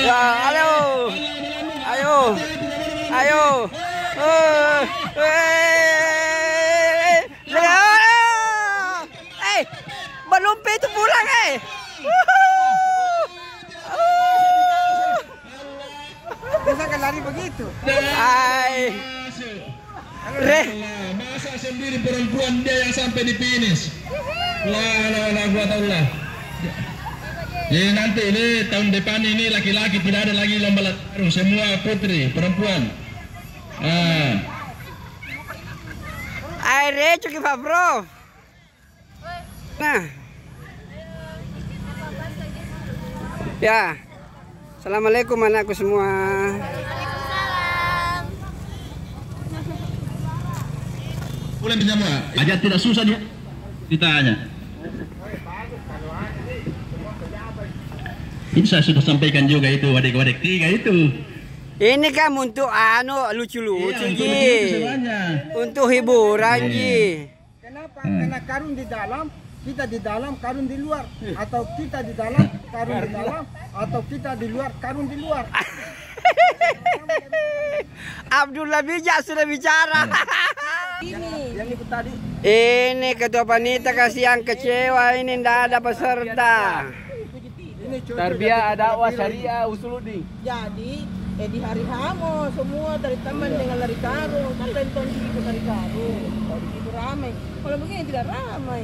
Ya, ayo. Ayo. Ayo. Balumpi itu pulang Bisa kan lari begitu. Masa sendiri perempuan dia yang sampai di finish. Lah buat Allah. Jadi nanti ini tahun depan ini laki-laki, tidak ada lagi lomba lari karung, semua putri, perempuan. Aire cuki Pak Bro. Nah. Ya. Assalamualaikum anakku semua. Boleh semua. Aja tidak susah ditanya. Ini saya sudah sampaikan juga itu wadek-wadek 3 itu. Ini kan untuk lucu-lucu Ji. Untuk hiburan Ji. Kenapa? Karena karung di dalam, kita di dalam, karung di luar, atau kita di dalam, karung di dalam, atau kita di luar, karung di luar. Abdullah Bijak sudah bicara. Yang ikut tadi. Ini ketua panitia kasihan kecewa ini ndak ada peserta. Tarbiyah dakwah syariah Usuluddin. Jadi di hari Hamo semua dari teman dengan lari karung, sampai nonton di lari karung. Kalau di situ ramai, kalau begini tidak ramai.